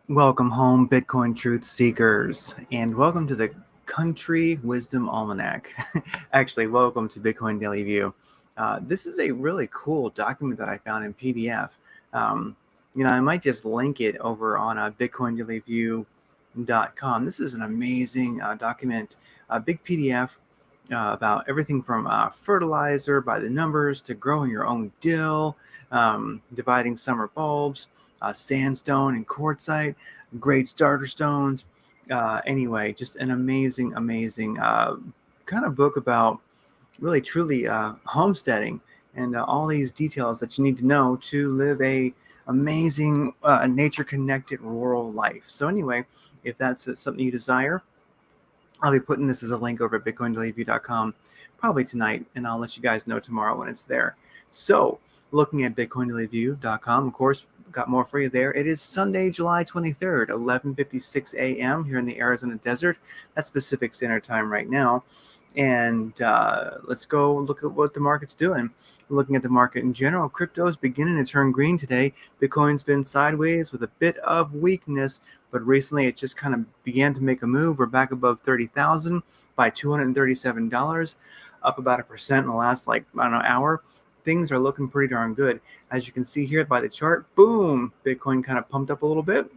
Welcome home, Bitcoin truth seekers, and welcome to the Country Wisdom Almanac. Actually, welcome to Bitcoin Daily View. This is a really cool document that I found in PDF. I might just link it over on bitcoindailyview.com. This is an amazing document, a big PDF about everything from fertilizer by the numbers to growing your own dill, dividing summer bulbs, sandstone and quartzite, great starter stones. Anyway, just an amazing kind of book about really truly homesteading and all these details that you need to know to live a amazing nature connected rural life. So anyway, if that's something you desire, I'll be putting this as a link over at bitcoindailyview.com probably tonight, and I'll let you guys know tomorrow when it's there. So, looking at bitcoindailyview.com, of course, got more for you there. It is Sunday, July 23rd, 11:56 a.m. here in the Arizona desert. That's Pacific Standard Time right now. And let's go look at what the market's doing. Looking at the market in general, crypto is beginning to turn green today. Bitcoin's been sideways with a bit of weakness, but recently it just kind of began to make a move. We're back above 30,000 by $237, up about 1% in the last hour. Things are looking pretty darn good. As you can see here by the chart, boom, Bitcoin kind of pumped up a little bit.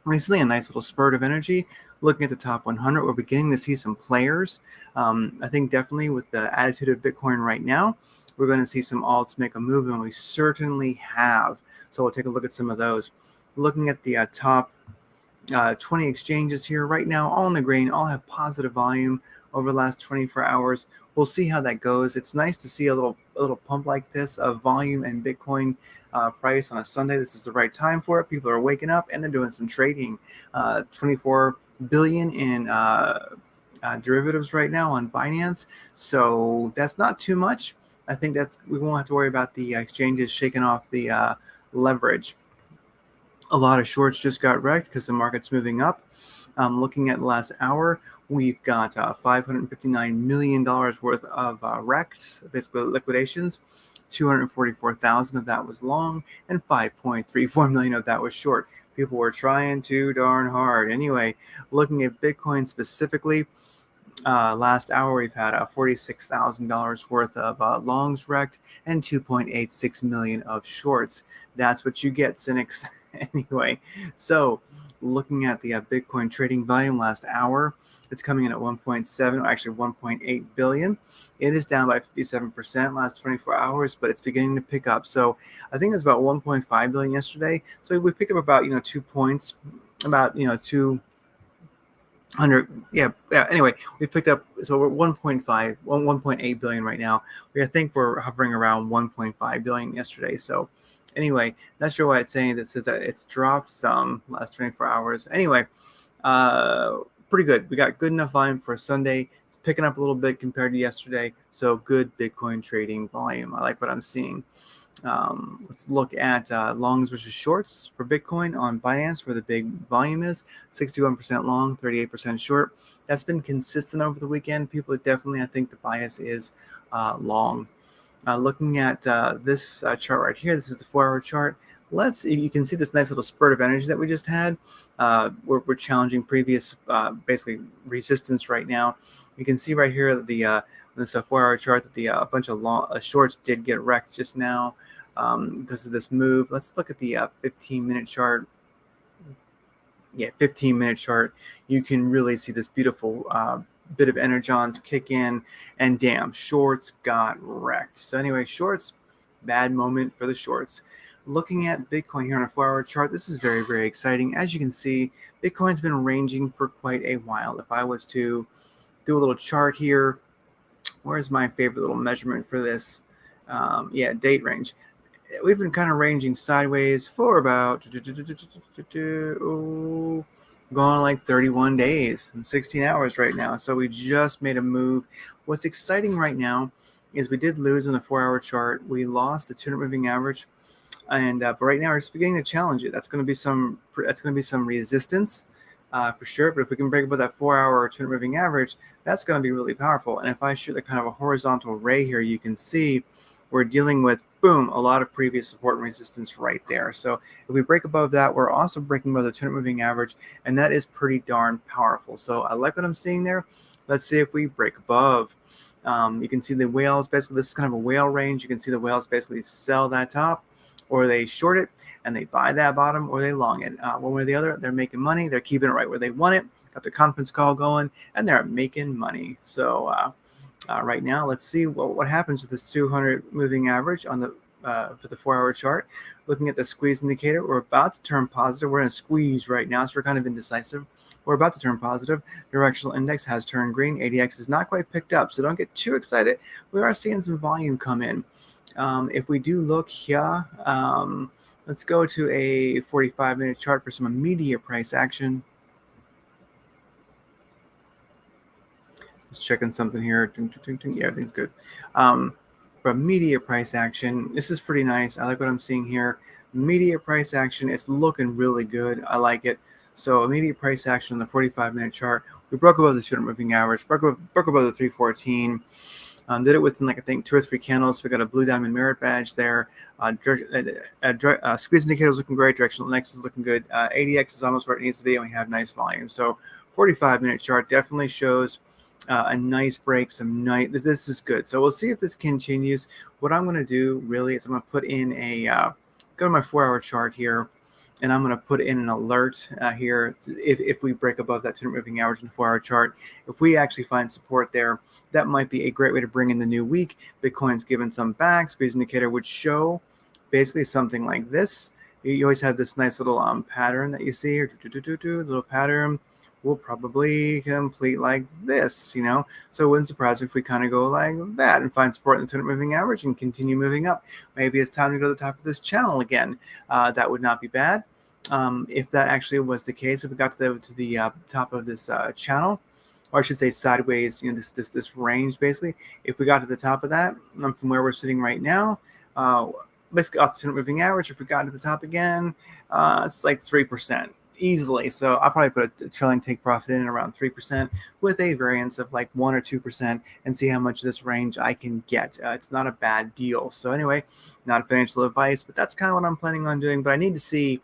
Recently, a nice little spurt of energy. Looking at the top 100, we're beginning to see some players. I think definitely with the attitude of Bitcoin right now, we're going to see some alts make a move, and we certainly have. So we'll take a look at some of those. Looking at the top 20 exchanges here right now, all in the green, all have positive volume over the last 24 hours. We'll see how that goes. It's nice to see a little pump like this of volume and Bitcoin price on a Sunday. This is the right time for it. People are waking up and they're doing some trading. 24 billion in derivatives right now on Binance. So that's not too much. I think we won't have to worry about the exchanges shaking off the leverage. A lot of shorts just got wrecked because the market's moving up. Looking at the last hour, we've got $559 million worth of wrecks, basically liquidations. 244,000 of that was long, and 5.34 million of that was short. People were trying too darn hard. Anyway, looking at Bitcoin specifically, last hour we've had $46,000 worth of longs wrecked and 2.86 million of shorts. That's what you get, cynics. Anyway, so looking at the Bitcoin trading volume last hour, it's coming in at 1.7, actually 1.8 billion. It is down by 57% last 24 hours, but it's beginning to pick up. So I think it's about 1.5 billion yesterday. So we picked up about 2 points, about 200. Anyway, we picked up, so we're 1.8 billion right now. I think we're hovering around 1.5 billion yesterday. So anyway, not sure why it's saying that. Says that it's dropped some last 24 hours. Anyway, pretty good. We got good enough volume for a Sunday. It's picking up a little bit compared to yesterday. So good Bitcoin trading volume. I like what I'm seeing. Let's look at longs versus shorts for Bitcoin on Binance, where the big volume is. 61% long, 38% short. That's been consistent over the weekend. People are definitely, I think the bias is long. Looking at this chart right here, this is the 4-hour chart. You can see this nice little spurt of energy that we just had. We're challenging previous basically resistance right now. You can see right here that this 4-hour chart that a bunch of shorts did get wrecked just now because of this move. Let's look at the 15-minute chart. Yeah, 15-minute chart. You can really see this beautiful bit of energons kick in, and damn, shorts got wrecked. So anyway, shorts, bad moment for the shorts. Looking at Bitcoin here on a 4-hour chart, this is very, very exciting. As you can see, Bitcoin's been ranging for quite a while. If I was to do a little chart here, where's my favorite little measurement for this? Date range. We've been kind of ranging sideways for about going like 31 days and 16 hours right now. So we just made a move. What's exciting right now is we did lose on the 4-hour chart. We lost the 200 moving average, and but right now we're just beginning to challenge it. That's going to be some resistance for sure. But if we can break above that 4-hour or 200 moving average, that's going to be really powerful. And if I shoot a kind of a horizontal ray here, you can see we're dealing with, boom, a lot of previous support and resistance right there. So if we break above that, we're also breaking above the 200 moving average, and that is pretty darn powerful. So I like what I'm seeing there. Let's see if we break above. You can see the whales, basically this is kind of a whale range. You can see the whales basically sell that top, or they short it and they buy that bottom, or they long it. One way or the other, they're making money. They're keeping it right where they want it. Got the conference call going, and they're making money. So right now, let's see what happens with this 200 moving average on the for the 4-hour chart. Looking at the squeeze indicator, we're about to turn positive. We're in a squeeze right now, so we're kind of indecisive. We're about to turn positive. Directional index has turned green. ADX is not quite picked up, so don't get too excited. We are seeing some volume come in. If we do look here, let's go to a 45-minute chart for some immediate price action. Just checking something here. Yeah, everything's good. For immediate price action, this is pretty nice. I like what I'm seeing here. Immediate price action, it's looking really good. I like it. So immediate price action on the 45-minute chart. We broke above the 200 moving average, broke above the 314. Did it within, like, I think 2 or 3 candles. We got a blue diamond merit badge there. Squeeze indicator is looking great. Directional index is looking good. ADX is almost where it needs to be, and we have nice volume. So 45-minute chart definitely shows a nice break. This is good. So we'll see if this continues. What I'm going to do really is I'm going to put in go to my 4-hour chart here, and I'm going to put in an alert here if we break above that 200 moving average in the 4-hour chart. If we actually find support there, that might be a great way to bring in the new week. Bitcoin's given some back. Squeeze indicator would show basically something like this. You always have this nice little pattern that you see here. Little pattern will probably complete like this, So it wouldn't surprise me if we kind of go like that and find support in the 200 moving average and continue moving up. Maybe it's time to go to the top of this channel again. That would not be bad. If that actually was the case, if we got to the top of this channel, or I should say sideways, this range basically. If we got to the top of that, from where we're sitting right now, basically off the 200 moving average, if we got to the top again, it's like 3%. Easily. So I'll probably put a trailing take profit in around 3% with a variance of like 1 or 2% and see how much of this range I can get. It's not a bad deal. So anyway, not financial advice, but that's kind of what I'm planning on doing. But I need to see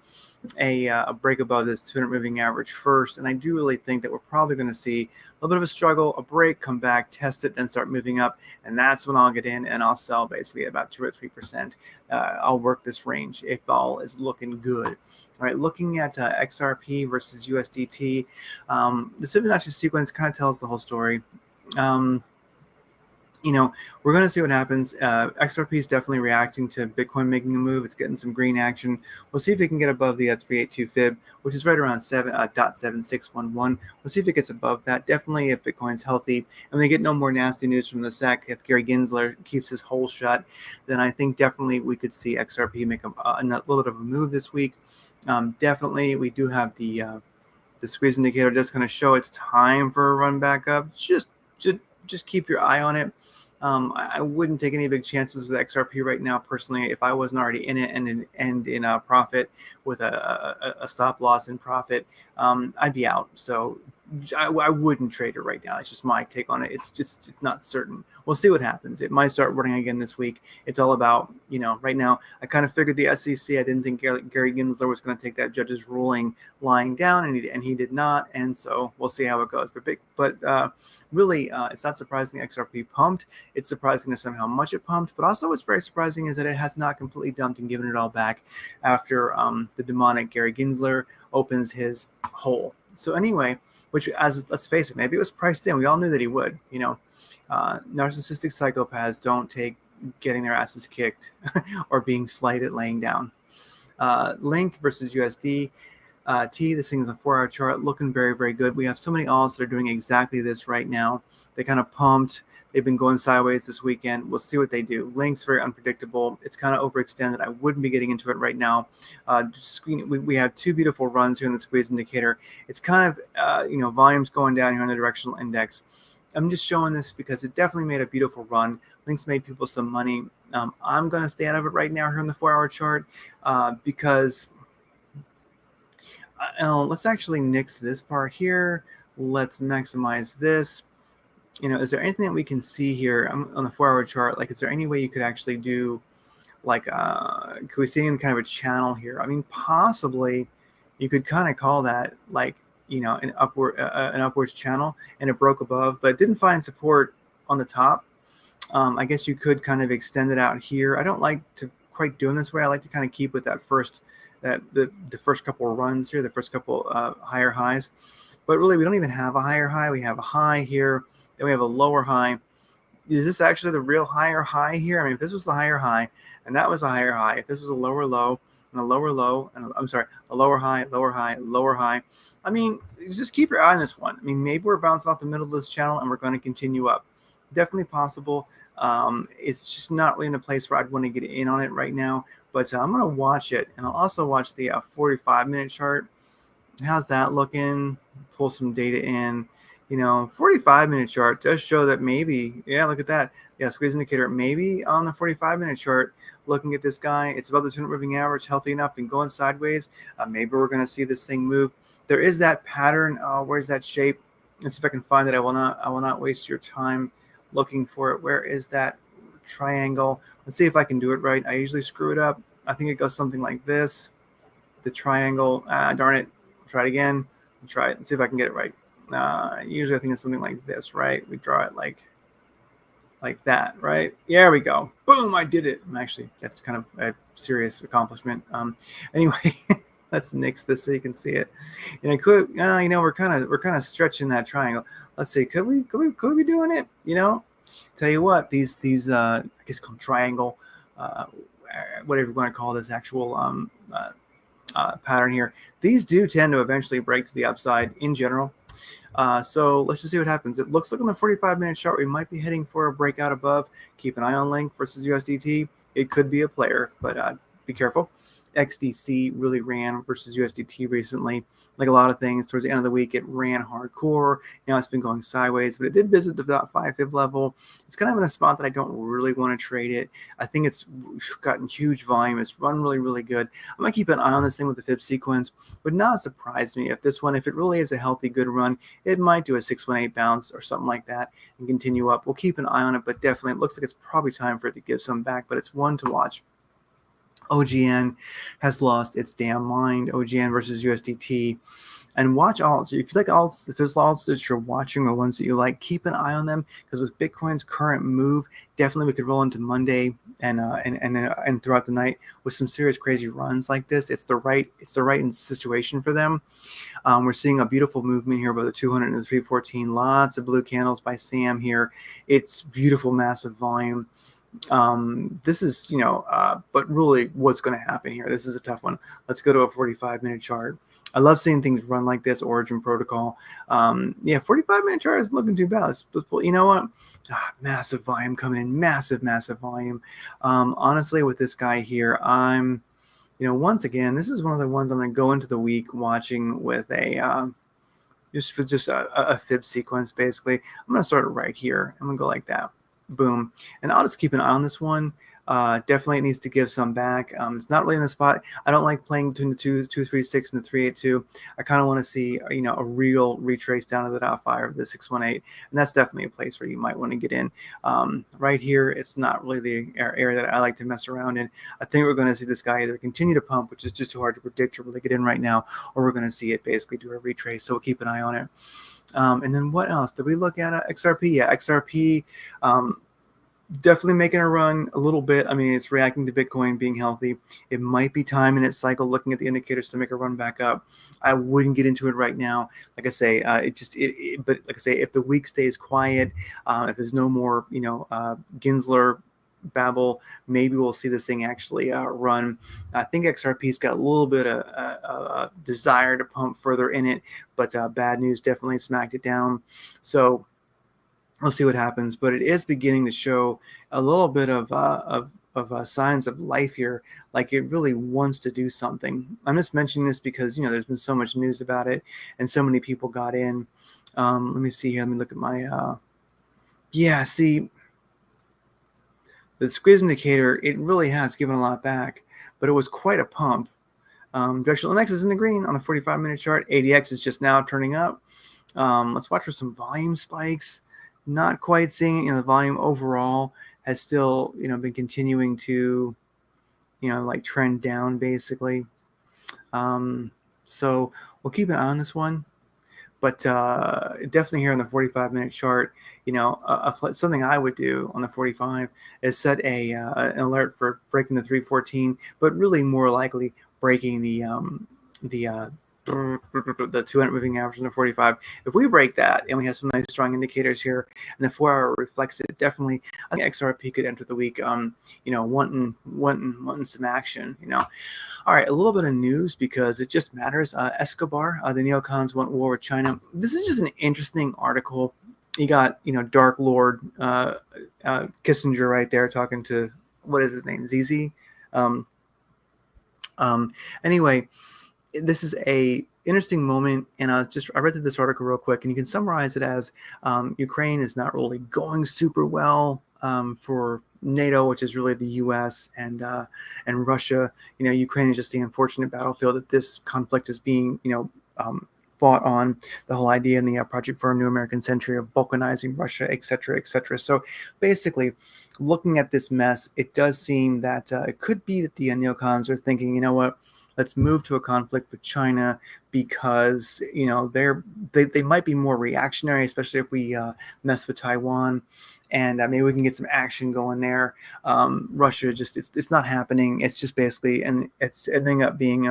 a break above this 200 moving average first, and I do really think that we're probably going to see a little bit of a struggle, a break, come back, test it, then start moving up, and that's when I'll get in and I'll sell basically about 2 or 3%. I'll work this range if all is looking good. All right, looking at XRP versus USDT, the Fibonacci sequence kind of tells the whole story. We're going to see what happens. XRP is definitely reacting to Bitcoin making a move. It's getting some green action. We'll see if it can get above the 382 fib, which is right around 7.7611. We'll see if it gets above that. Definitely if Bitcoin's healthy and we get no more nasty news from the SEC, if Gary Gensler keeps his hole shut, then I think definitely we could see XRP make a little bit of a move this week. Definitely, we do have the squeeze indicator just going to show it's time for a run back up. Just keep your eye on it. I wouldn't take any big chances with XRP right now, personally. If I wasn't already in it and in a profit with a stop loss in profit, I'd be out. So I wouldn't trade it right now. It's just my take on it. It's not certain. We'll see what happens. It might start running again this week. It's all about, right now, I kind of figured the SEC, I didn't think Gary Gensler was going to take that judge's ruling lying down, and he did not. And so we'll see how it goes. But really, it's not surprising XRP pumped. It's surprising to somehow much it pumped. But also what's very surprising is that it has not completely dumped and given it all back after the demonic Gary Gensler opens his hole. So anyway, which, let's face it, maybe it was priced in. We all knew that he would. Narcissistic psychopaths don't take getting their asses kicked or being slighted laying down. Link versus USD. This thing is a 4-hour chart, looking very, very good. We have so many alts that are doing exactly this right now. They kind of pumped. They've been going sideways this weekend. We'll see what they do. Link's very unpredictable. It's kind of overextended. I wouldn't be getting into it right now. We have 2 beautiful runs here in the squeeze indicator. It's kind of, volumes going down here on the directional index. I'm just showing this because it definitely made a beautiful run. Link's made people some money. I'm going to stay out of it right now here on the 4-hour chart because let's actually nix this part here. Let's maximize this. Is there anything that we can see here on the 4-hour chart? Like, is there any way you could actually do, like, could we see in kind of a channel here? I mean, possibly you could kind of call that like, an upwards channel, and it broke above, but it didn't find support on the top. I guess you could kind of extend it out here. I don't like to quite doing this way. I like to kind of keep with that the first couple of runs here, the first couple higher highs. But really, we don't even have a higher high. We have a high here, then we have a lower high. Is this actually the real higher high here? I mean, if this was the higher high and that was a higher high, if this was a lower low and a lower low, and a lower high, lower high, lower high, I mean, just keep your eye on this one. I mean, maybe we're bouncing off the middle of this channel and we're going to continue up. Definitely possible. It's just not really in a place where I'd want to get in on it right now, but I'm going to watch it, and I'll also watch the 45-minute chart. How's that looking? Pull some data in. 45-minute chart does show that maybe, yeah, look at that. Yeah, squeeze indicator. Maybe on the 45-minute chart, looking at this guy, it's above the 200 moving average, healthy enough and going sideways. Maybe we're going to see this thing move. There is that pattern. Where's that shape? Let's see if I can find it. I will not waste your time looking for it. Where is that triangle? Let's see if I can do it right. I usually screw it up. I think it goes something like this. The triangle. Darn it. Try it again. Try it and see if I can get it right. Usually I think it's something like this, right? We draw it like that, right? There we go. Boom, I did it. That's kind of a serious accomplishment. Anyway, let's nix this so you can see it. And it could, we're kind of stretching that triangle. Let's see, could we be doing it? Tell you what, these I guess called triangle, whatever you want to call this actual pattern here. These do tend to eventually break to the upside in general. So let's just see what happens. It looks like on the 45-minute chart, we might be heading for a breakout above. Keep an eye on Link versus USDT. It could be a player, but be careful. XDC really ran versus USDT recently. Like a lot of things, towards the end of the week, it ran hardcore. Now it's been going sideways, but it did visit the .5 fib level. It's kind of in a spot that I don't really want to trade it. I think it's gotten huge volume. It's run really, really good. I'm going to keep an eye on this thing with the fib sequence. Would not surprise me if this one, if it really is a healthy, good run, it might do a 618 bounce or something like that and continue up. We'll keep an eye on it, but definitely it looks like it's probably time for it to give some back, but it's one to watch. OGN has lost its damn mind. OGN versus USDT. And watch alts. If you like alts, if there's alts that you're watching or ones that you like, keep an eye on them, because with Bitcoin's current move, definitely we could roll into Monday and throughout the night with some serious crazy runs like this. It's the right situation for them. We're seeing a beautiful movement here above the 200 and the 314. Lots of blue candles by Sam here. It's beautiful, massive volume. This is, but really what's going to happen here. This is a tough one. Let's go to a 45-minute chart. I love seeing things run like this. Origin protocol. 45-minute chart isn't looking too bad. You know what? Massive volume coming in. Massive volume. Honestly, with this guy here, I'm, once again, this is one of the ones I'm going to go into the week watching with a, just a fib sequence, basically. I'm going to start it right here. I'm going to go like that. Boom. And I'll just keep an eye on this one. Definitely it needs to give some back. It's not really in the spot. I don't like playing between the 236 and the 382. I kind of want to see, a real retrace down to the .5 of the 618. And that's definitely a place where you might want to get in. Right here, it's not really the area that I like to mess around in. I think we're going to see this guy either continue to pump, which is just too hard to predict or really get in right now, or we're going to see it basically do a retrace. So we'll keep an eye on it. And then what else? Did we look at XRP? Yeah, XRP definitely making a run a little bit. I mean, it's reacting to Bitcoin being healthy. It might be time in its cycle looking at the indicators to make a run back up. I wouldn't get into it right now. Like I say, but like I say, if the week stays quiet, if there's no more, Gensler babble, maybe we'll see this thing actually run. I think XRP's got a little bit of desire to pump further in it, but bad news definitely smacked it down. So we'll see what happens, but it is beginning to show a little bit of signs of life here, like it really wants to do something. I'm just mentioning this because there's been so much news about it and so many people got in. Let me see here. Let me look at my see, the squeeze indicator, it really has given a lot back, but it was quite a pump. Directional index is in the green on the 45-minute chart. ADX is just now turning up. Let's watch for some volume spikes. not quite seeing, the volume overall has still, been continuing to, like trend down basically. So we'll keep an eye on this one. But definitely here on the 45-minute chart, something I would do on the 45 is set an alert for breaking the 314, but really more likely breaking the 200 moving average on the 45. If we break that and we have some nice strong indicators here, and the 4-hour reflects it, definitely I think XRP could enter the week, wanting some action, All right, a little bit of news because it just matters. Escobar, the neocons want war with China. This is just an interesting article. You got, Dark Lord Kissinger right there talking to, what is his name, ZZ? Anyway, this is a interesting moment, and I read through this article real quick, and you can summarize it as Ukraine is not really going super well for NATO, which is really the U.S. and Russia. Ukraine is just the unfortunate battlefield that this conflict is being fought on. The whole idea in the Project for a New American Century of balkanizing Russia, et cetera, et cetera. So basically, looking at this mess, it does seem that it could be that the neocons are thinking, you know what, let's move to a conflict with China because they might be more reactionary, especially if we mess with Taiwan, and maybe we can get some action going there. Russia it's not happening. It's just basically, and it's ending up being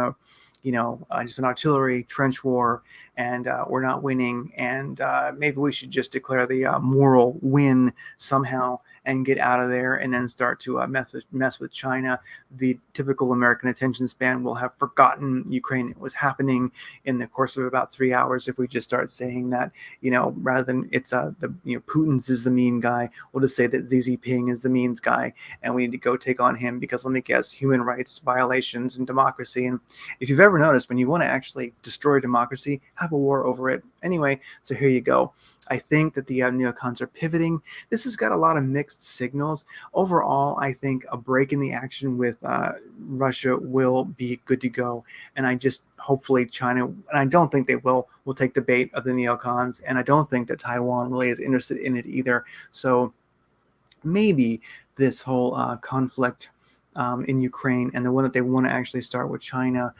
just an artillery trench war, and we're not winning. And maybe we should just declare the moral win somehow and get out of there, and then start to mess with China. The typical American attention span will have forgotten Ukraine was happening in the course of about 3 hours if we just start saying that, rather than it's Putin's is the mean guy, we'll just say that Xi Jinping is the means guy, and we need to go take on him because, let me guess, human rights violations and democracy. And if you've ever noticed, when you want to actually destroy democracy, have a war over it. Anyway, so here you go. I think that the neocons are pivoting. This has got a lot of mixed signals. Overall, I think a break in the action with Russia will be good to go. And I just, hopefully China, and I don't think they will take the bait of the neocons. And I don't think that Taiwan really is interested in it either. So maybe this whole conflict in Ukraine, and the one that they want to actually start with China.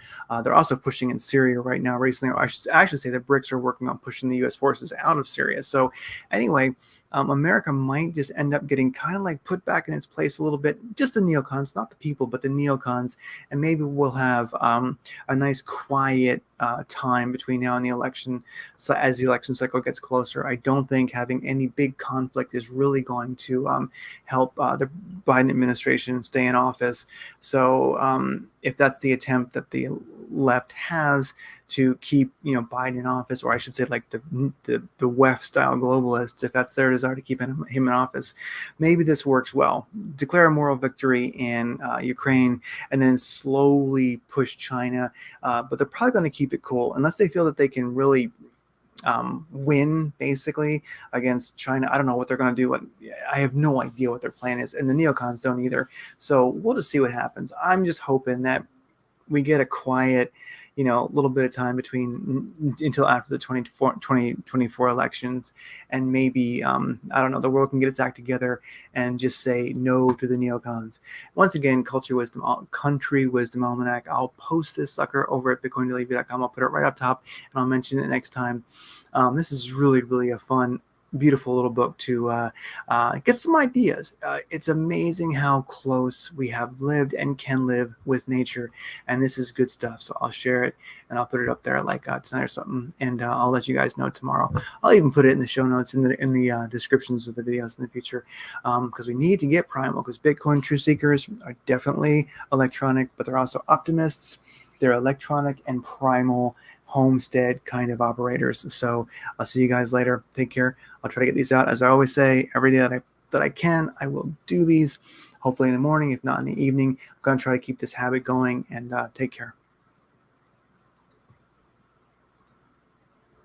They're also pushing in Syria right now recently. I should actually say that BRICS are working on pushing the U.S. forces out of Syria. So anyway, America might just end up getting kind of like put back in its place a little bit. Just the neocons, not the people, but the neocons. And maybe we'll have a nice quiet time between now and the election. So as the election cycle gets closer, I don't think having any big conflict is really going to help the Biden administration stay in office. So if that's the attempt that the left has to keep Biden in office, or I should say like the WEF style globalists, if that's their desire to keep him in office, maybe this works well. Declare a moral victory in Ukraine, and then slowly push China, but they're probably going to keep it cool unless they feel that they can really win basically against China. I don't know what they're going to do. I have no idea what their plan is, and the neocons don't either. So we'll just see what happens. I'm just hoping that we get a quiet, little bit of time until after the 2024 elections, and maybe I don't know, the world can get its act together and just say no to the neocons. Once again, Country Wisdom Almanac. I'll post this sucker over at bitcoindailyview.com. I'll put it right up top, and I'll mention it next time. This is really, really a fun, beautiful little book to get some ideas. It's amazing how close we have lived and can live with nature, and this is good stuff. So I'll share it, and I'll put it up there like tonight or something, and I'll let you guys know tomorrow. I'll even put it in the show notes in the descriptions of the videos in the future, because we need to get primal, because Bitcoin true seekers are definitely electronic, but they're also optimists. They're electronic and primal homestead kind of operators. So I'll see you guys later. Take care. I'll try to get these out, as I always say, every day that I can. I will do these, hopefully in the morning, if not in the evening. I'm going to try to keep this habit going, and take care.